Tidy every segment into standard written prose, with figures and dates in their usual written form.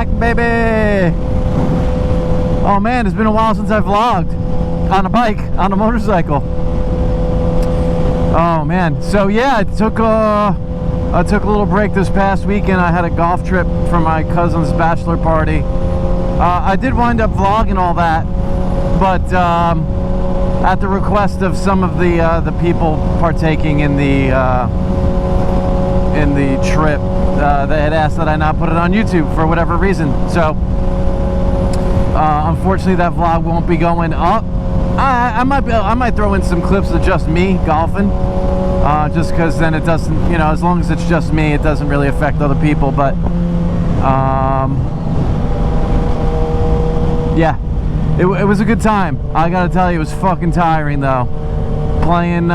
back, baby. Oh man, it's been a while since I vlogged on a bike, on a motorcycle. Oh man, so yeah, I took a little break this past weekend. I had a golf trip for my cousin's bachelor party. I did wind up vlogging all that, but at the request of some of the people partaking in the trip, they had asked that I not put it on YouTube for whatever reason. So unfortunately, that vlog won't be going up. I might throw in some clips of just me golfing, just because then it doesn't, you know, as long as it's just me, it doesn't really affect other people. But yeah, it was a good time. I gotta tell you, it was fucking tiring though. Playing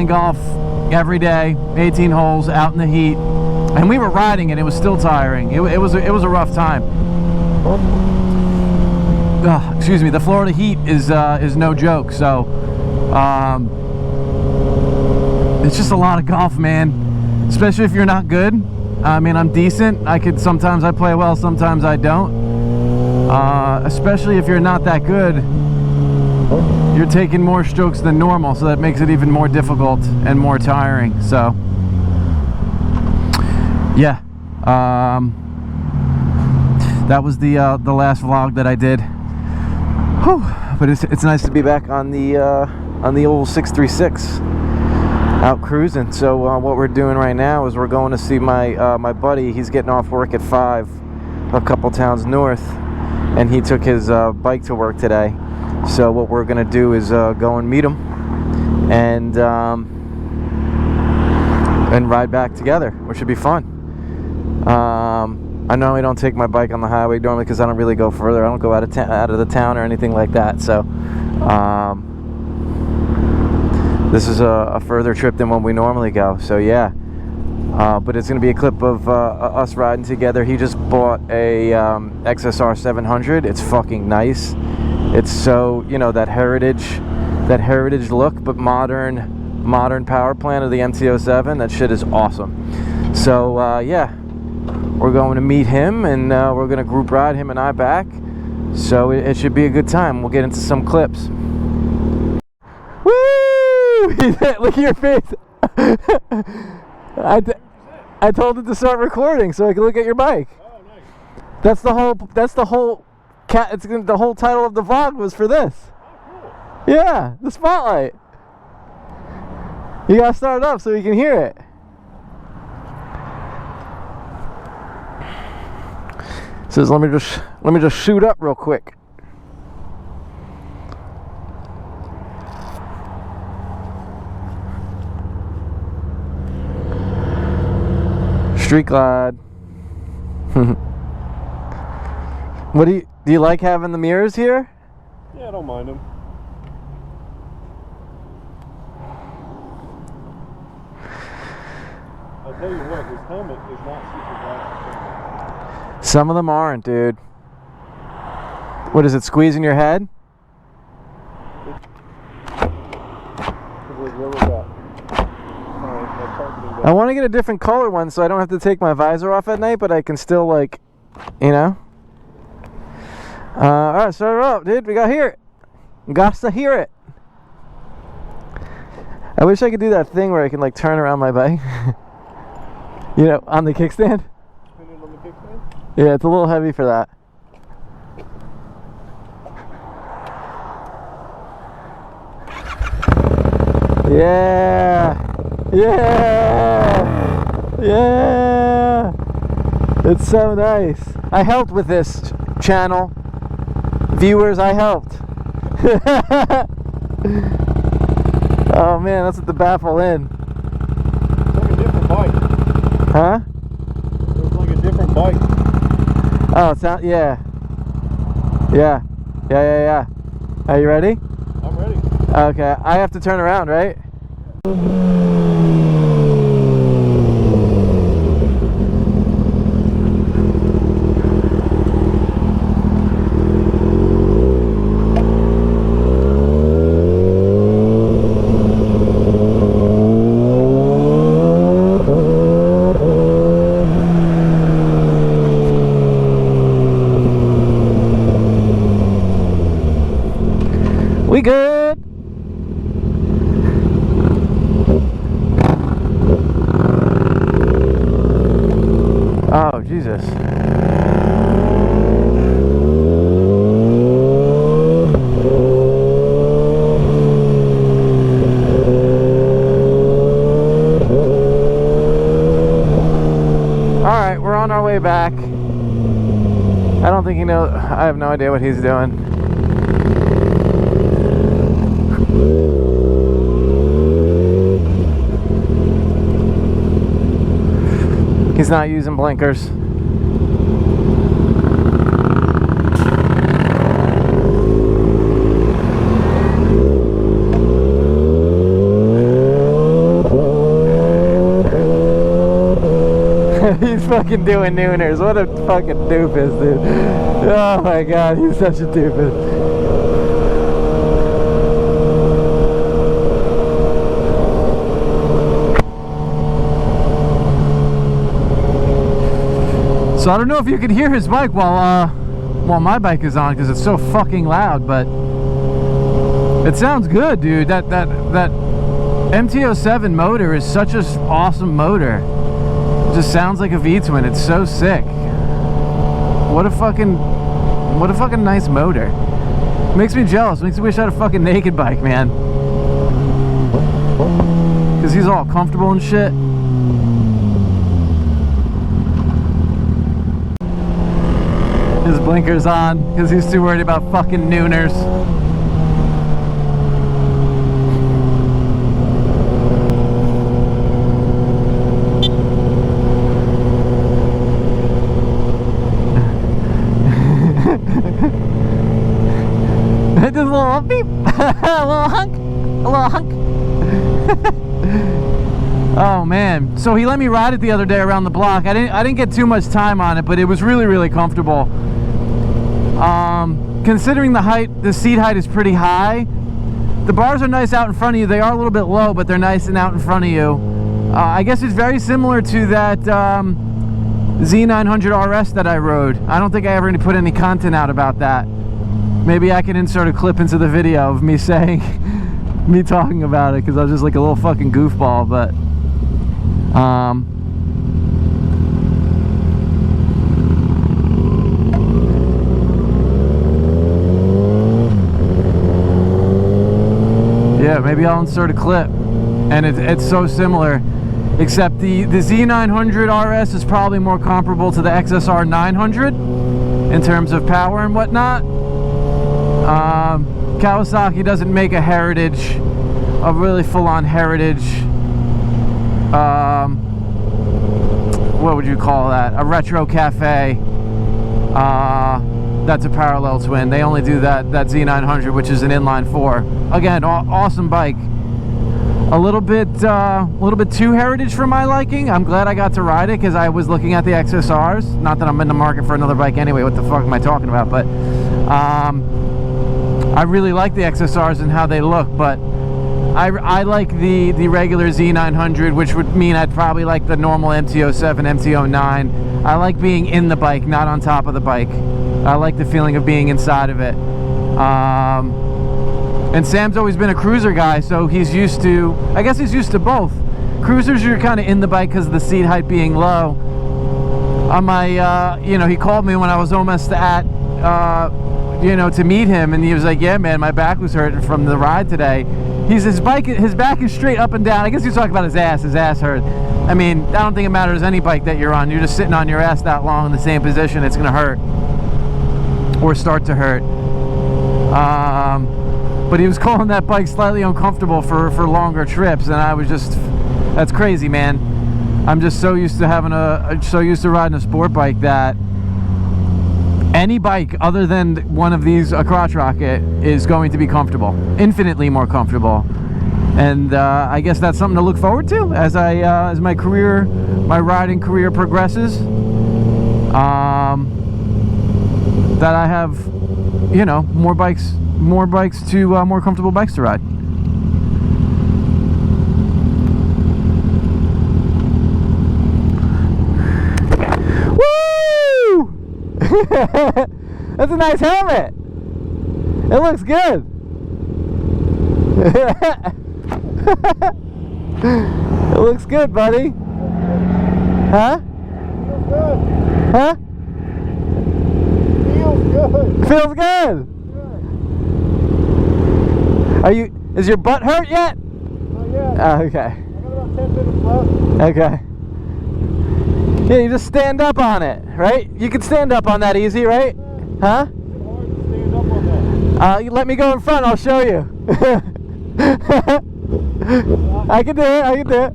golf every day, 18 holes out in the heat, and we were riding and it was still tiring. It was a rough time. Excuse me. The Florida heat is no joke. So it's just a lot of golf, man. Especially if you're not good. I mean, I'm decent. Sometimes I play well, sometimes I don't. Especially if you're not that good, you're taking more strokes than normal, so that makes it even more difficult and more tiring. So yeah, that was the last vlog that I did. Whew. But it's nice to be back on the old 636 out cruising. So what we're doing right now is we're going to see my buddy. He's getting off work at 5, a couple towns north, and he took his bike to work today. So what we're gonna do is go and meet him and ride back together, which should be fun. I normally don't take my bike on the highway normally because I don't really go further. I don't go out of the town or anything like that. So this is a further trip than when we normally go. So yeah, but it's going to be a clip of us riding together. He just bought a XSR700. It's fucking nice. It's so, you know, that heritage look, but modern power plant of the MT-07. That shit is awesome. So yeah, we're going to meet him, and we're going to group ride him and I back. So it should be a good time. We'll get into some clips. Woo! Look at your face. I told it to start recording so I can look at your bike. Oh, nice. That's the whole the whole title of the vlog was for this. Oh, cool. Yeah, the spotlight. You gotta start it up so you can hear it. Says let me just shoot up real quick. Street glide. What do you like having the mirrors here? Yeah, I don't mind them. I'll tell you what, his helmet is not super black. Some of them aren't, dude. What is it, squeezing your head? I want to get a different color one so I don't have to take my visor off at night, but I can still, like, you know. Alright, start it up, dude. We gotta hear it. Got to hear it. I wish I could do that thing where I can, like, turn around my bike. You know, on the kickstand. Put it on the kickstand? Yeah, it's a little heavy for that. Yeah. Yeah. Yeah. It's so nice. I helped with this channel. Viewers, I helped. Oh man, that's what the baffle in. It's like a different bike. Huh? It's like a different bike. Oh, it's not, yeah. Yeah. Are you ready? I'm ready. Okay, I have to turn around, right? way back. I don't think he knows. I have no idea what he's doing. He's not using blinkers. He's fucking doing nooners. What a fucking doofus, dude. Oh my god, he's such a doofus. So I don't know if you can hear his bike while my bike is on because it's so fucking loud, but it sounds good, dude. That MT-07 motor is such an awesome motor. It just sounds like a V-twin. It's so sick. What a fucking nice motor. Makes me jealous. Makes me wish I had a fucking naked bike, man. Because he's all comfortable and shit. His blinkers on because he's too worried about fucking nooners. Just a little beep, a little hunk, a little hunk. Oh man! So he let me ride it the other day around the block. I didn't get too much time on it, but it was really comfortable. Considering the height, the seat height is pretty high. The bars are nice out in front of you. They are a little bit low, but they're nice and out in front of you. I guess it's very similar to that Z900 RS that I rode. I don't think I ever put any content out about that. Maybe I can insert a clip into the video of me saying, me talking about it, because I was just like a little fucking goofball, but yeah, maybe I'll insert a clip. And it's so similar, except the Z900 RS is probably more comparable to the XSR700 in terms of power and whatnot. Kawasaki doesn't make a heritage, a really full-on heritage, what would you call that? A retro cafe. That's a parallel twin. They only do that Z900, which is an inline 4. Again, awesome bike. A little bit too heritage for my liking. I'm glad I got to ride it because I was looking at the XSRs. Not that I'm in the market for another bike anyway. What the fuck am I talking about? But I really like the XSRs and how they look. But I like the regular Z900, which would mean I'd probably like the normal MT-07, MT-09. I like being in the bike, not on top of the bike. I like the feeling of being inside of it. And Sam's always been a cruiser guy, so he's used to, I guess he's used to both. Cruisers, you're kind of in the bike because of the seat height being low. On my, you know, he called me when I was almost at, you know, to meet him, and he was like, yeah, man, my back was hurting from the ride today. His back is straight up and down. I guess he's talking about his ass hurt. I mean, I don't think it matters any bike that you're on. You're just sitting on your ass that long in the same position, it's gonna hurt. Or start to hurt. But he was calling that bike slightly uncomfortable for longer trips, and I was just, that's crazy, man. I'm just so used to riding a sport bike that any bike other than one of these, a crotch rocket, is going to be comfortable, infinitely more comfortable. And I guess that's something to look forward to as my riding career progresses. That I have, you know, more comfortable bikes to ride. Woo! That's a nice helmet. It looks good. It looks good, buddy. Huh? Huh? Feels good. Are you? Is your butt hurt yet? Not yet. Oh, okay. I got about 10 minutes left. Okay. Yeah, you just stand up on it, right? You can stand up on that easy, right? Huh? It's hard to stand up on that. You let me go in front, I'll show you. I can do it, I can do it.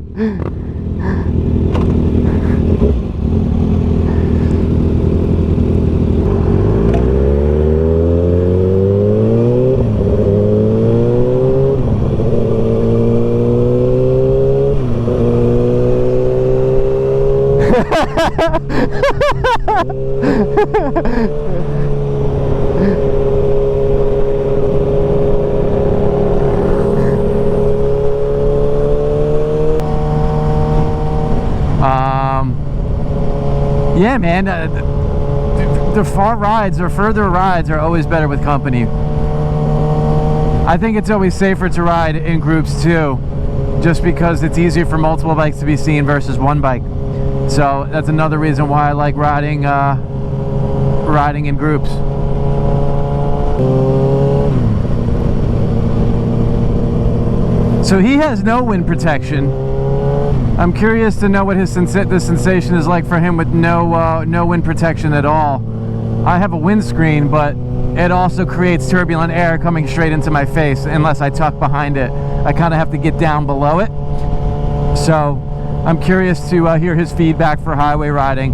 Yeah, man, the far rides or further rides are always better with company. I think it's always safer to ride in groups too, just because it's easier for multiple bikes to be seen versus one bike. So that's another reason why I like riding riding in groups. So he has no wind protection. I'm curious to know what the sensation is like for him with no wind protection at all. I have a windscreen, but it also creates turbulent air coming straight into my face unless I tuck behind it. I kind of have to get down below it. So I'm curious to hear his feedback for highway riding.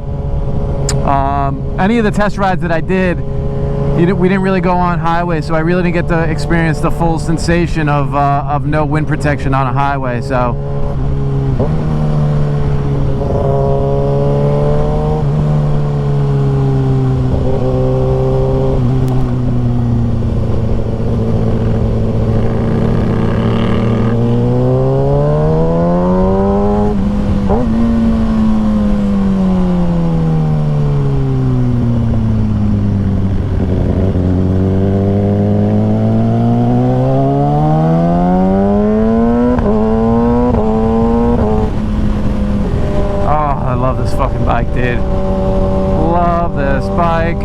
Any of the test rides that I did, we didn't really go on highway, so I really didn't get to experience the full sensation of no wind protection on a highway. So dude, love this bike.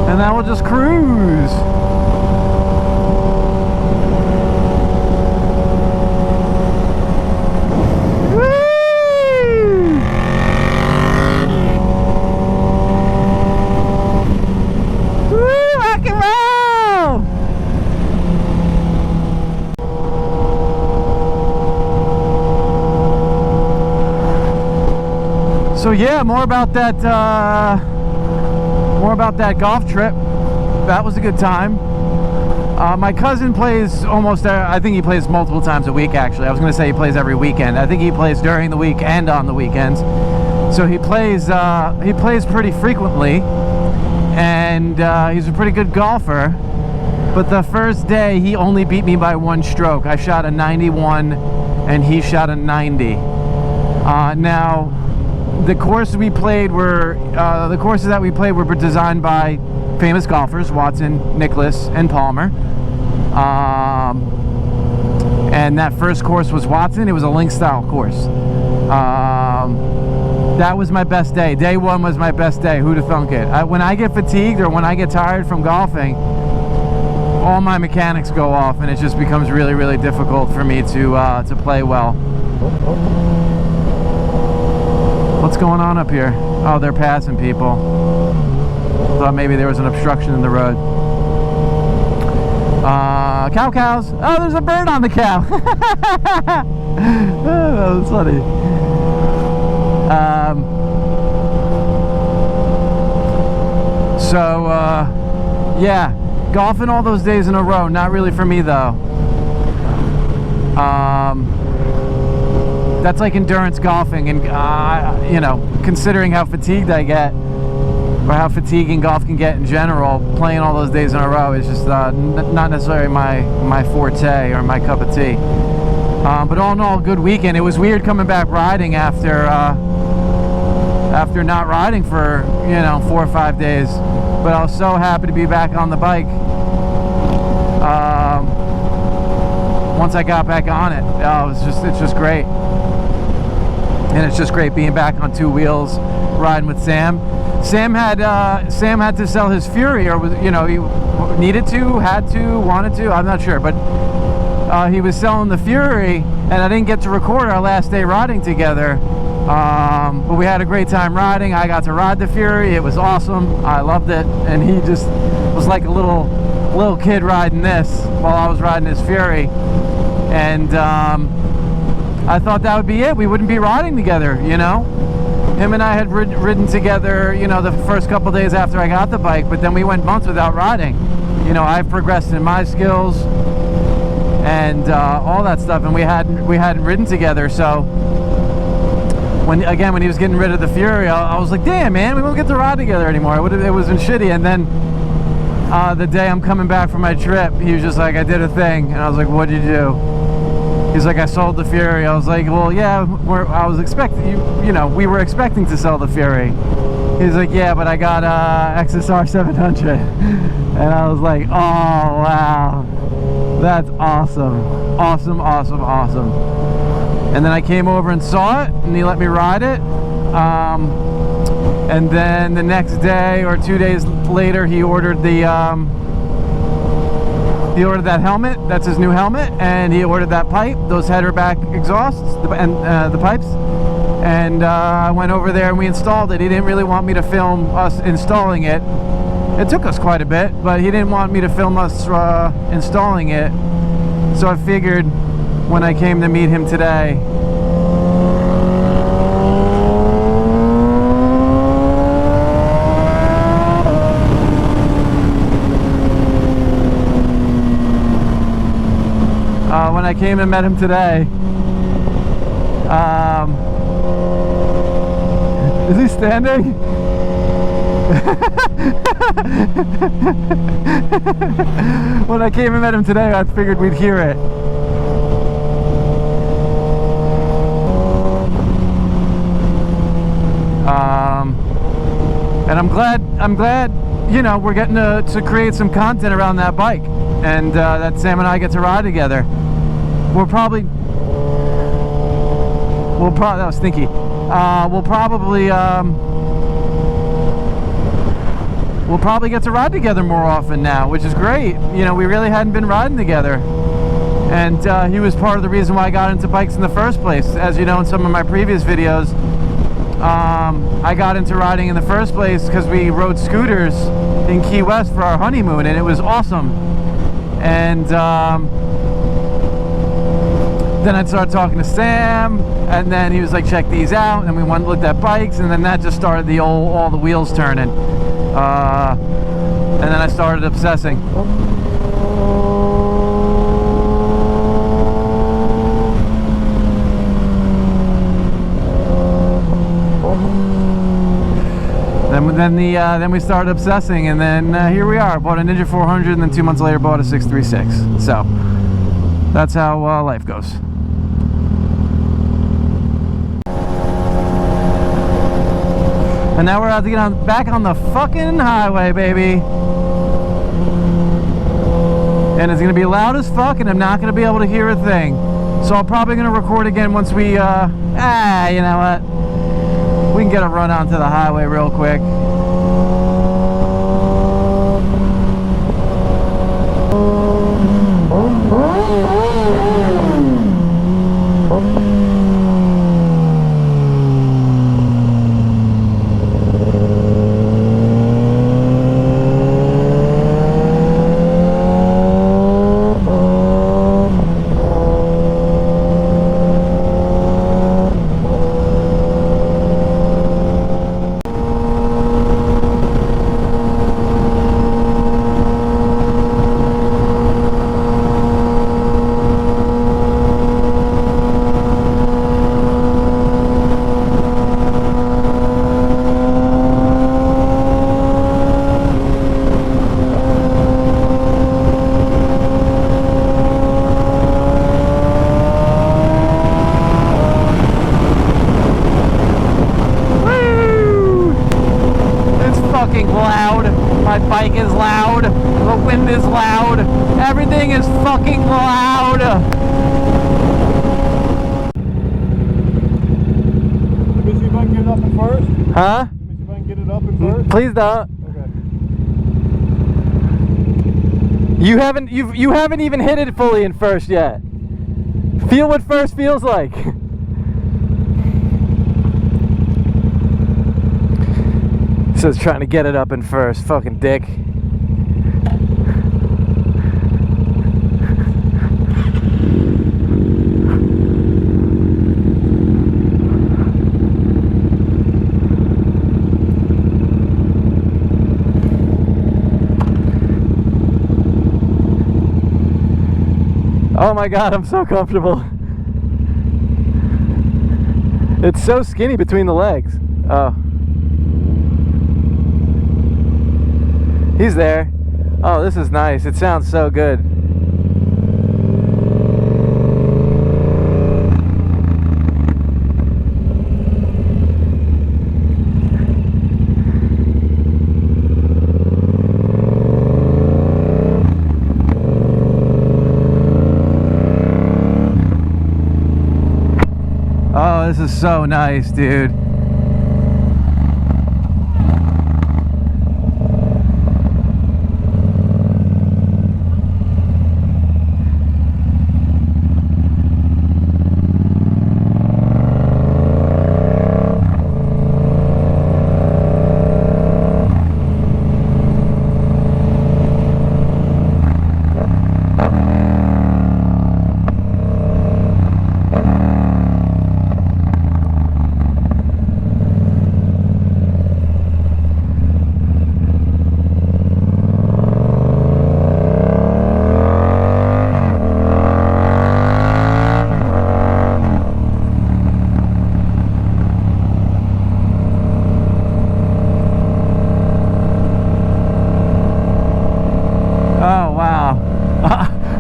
And now we'll just cruise. So yeah, more about that golf trip. That was a good time. My cousin plays almost, I think he plays multiple times a week actually. I was going to say he plays every weekend. I think he plays during the week and on the weekends. So he plays pretty frequently, and he's a pretty good golfer. But the first day he only beat me by one stroke. I shot a 91 and he shot a 90. Now the courses that we played were designed by famous golfers, Watson, Nicklaus, and Palmer. And that first course was Watson. It was a link style course. That was my best day. Day one was my best day. Who'd have thunk it? When I get fatigued or when I get tired from golfing, all my mechanics go off, and it just becomes really, really difficult for me to play well. What's going on up here? Oh, they're passing people. Thought maybe there was an obstruction in the road. Cows. Oh, there's a bird on the cow. Oh, that was funny. Yeah, golfing all those days in a row, not really for me though. That's like endurance golfing, and you know, considering how fatigued I get, or how fatiguing golf can get in general, playing all those days in a row is just not necessarily my forte or my cup of tea. But all in all, good weekend. It was weird coming back riding after not riding for 4 or 5 days, but I was so happy to be back on the bike. Once I got back on it, it's just great. And it's just great being back on two wheels, riding with Sam. Sam had to sell his Fury, or was, you know, he needed to, had to, wanted to, I'm not sure, but he was selling the Fury, and I didn't get to record our last day riding together. But we had a great time riding. I got to ride the Fury. It was awesome. I loved it, and he just was like a little kid riding this while I was riding his Fury. And I thought that would be it. We wouldn't be riding together, you know. Him and I had ridden together, you know, the first couple days after I got the bike, but then we went months without riding. You know, I've progressed in my skills and all that stuff, and we hadn't ridden together. So when he was getting rid of the Fury, I was like, damn, man, we won't get to ride together anymore. It was shitty. And then the day I'm coming back from my trip, he was just like, I did a thing. And I was like, what'd you do? He's like, I sold the Fury. I was like, well, yeah, I was expecting, you know, we were expecting to sell the Fury. He's like, yeah, but I got XSR700. And I was like, oh, wow. That's awesome. Awesome, awesome, awesome. And then I came over and saw it, and he let me ride it. And then the next day or 2 days later, he ordered that helmet. That's his new helmet, and he ordered that pipe, those header back exhausts, and the pipes. And I went over there and we installed it. He didn't really want me to film us installing it. It took us quite a bit, but he didn't want me to film us installing it. So I figured when I came to meet him today, met him today, is he standing? When I came and met him today, I figured we'd hear it. And I'm glad, you know, we're getting to create some content around that bike, and that Sam and I get to ride together. We'll probably that was stinky. We'll probably get to ride together more often now, which is great. You know, we really hadn't been riding together, and he was part of the reason why I got into bikes in the first place. As you know, in some of my previous videos, I got into riding in the first place because we rode scooters in Key West for our honeymoon, and it was awesome. And then I started talking to Sam, and then he was like, check these out, and we went and looked at bikes, and then that just started all the wheels turning. And then I started obsessing. Then we started obsessing, and then here we are. Bought a Ninja 400, and then 2 months later bought a 636. So that's how life goes. And now we're about to get back on the fucking highway, baby. And it's gonna be loud as fuck, and I'm not gonna be able to hear a thing. So I'm probably gonna record again once we, you know what? We can get a run onto the highway real quick. My bike is loud, the wind is loud, everything is fucking loud. Let me see if I can get it up at first. Huh? Let me see if I can get it up in first? Please don't. Okay. You haven't even hit it fully in first yet. Feel what first feels like. Says trying to get it up in first. Fucking dick. Oh my god, I'm so comfortable. It's so skinny between the legs. Oh. He's there. Oh, this is nice. It sounds so good. Oh, this is so nice, dude.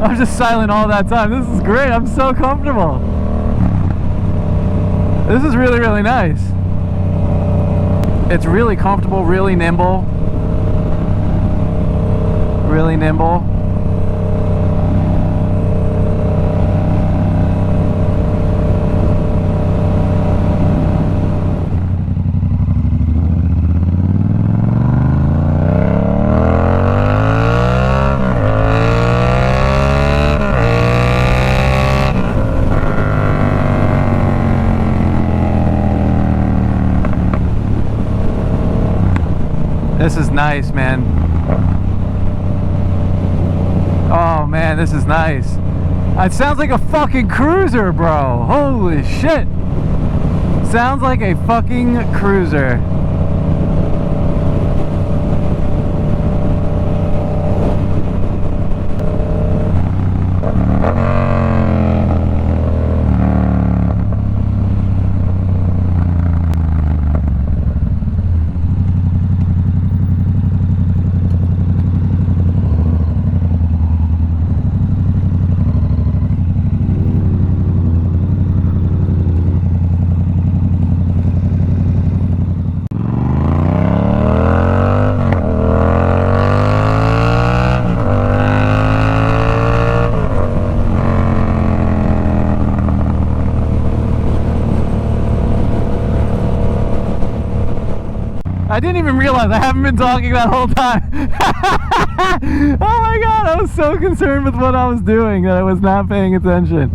I'm just silent all that time. This is great. I'm so comfortable. This is really, really nice. It's really comfortable, really nimble. Really nimble. This is nice, man. Oh man, this is nice. It sounds like a fucking cruiser, bro. Holy shit. Sounds like a fucking cruiser. I didn't even realize I haven't been talking that whole time. Oh my god, I was so concerned with what I was doing that I was not paying attention.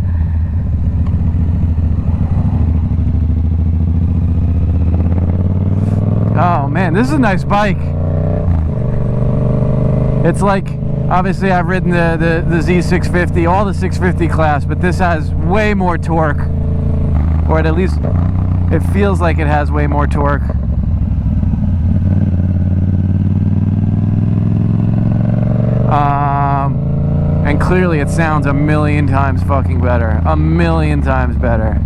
Oh man, this is a nice bike. It's like, obviously I've ridden the Z650, all the 650 class, but this has way more torque. Or at least it feels like it has way more torque. And clearly it sounds a million times fucking better. A million times better.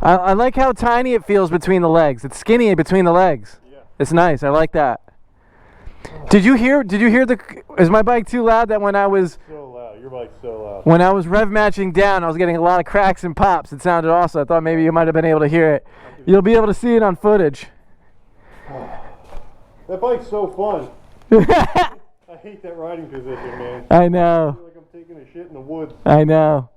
I like how tiny it feels between the legs. It's skinny between the legs. Yeah. It's nice. I like that. Did you hear the, is my bike too loud that when I was so loud? Your bike's so loud. When I was rev matching down, I was getting a lot of cracks and pops. It sounded awesome. I thought maybe you might have been able to hear it. You'll be able to see it on footage. That bike's so fun. I hate that riding position, man. I know. I feel like I'm taking a shit in the woods. I know.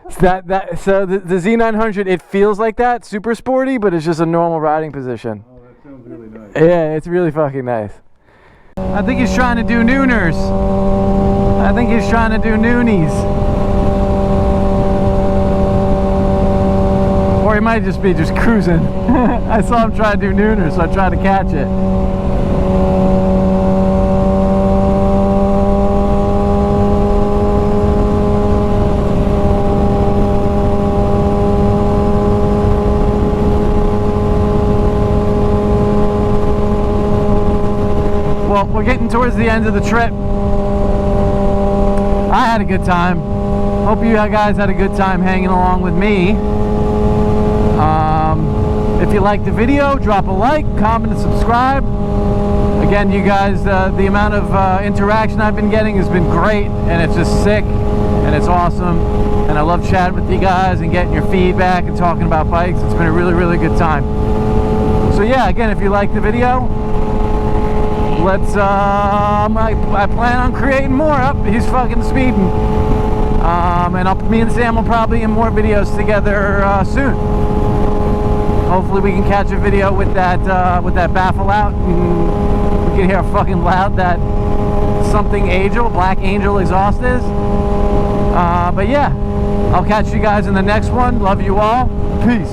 So the Z900, it feels like that, super sporty, but it's just a normal riding position. Oh, that sounds really nice. Yeah, it's really fucking nice. I think he's trying to do nooners. I think he's trying to do noonies. Or he might just be just cruising. I saw him try to do nooners, so I tried to catch it. Well, we're getting towards the end of the trip. I had a good time. Hope you guys had a good time hanging along with me. If you liked the video, drop a like, comment, and subscribe. Again, you guys, the amount of interaction I've been getting has been great, and it's just sick, and it's awesome. And I love chatting with you guys and getting your feedback and talking about bikes. It's been a really, really good time. So yeah, again, if you liked the video, let's, I plan on creating more. He's fucking speeding. And me and Sam will probably in more videos together soon. Hopefully we can catch a video with that baffle out, and we can hear how fucking loud that something Angel, Black Angel exhaust is. But yeah, I'll catch you guys in the next one. Love you all. Peace.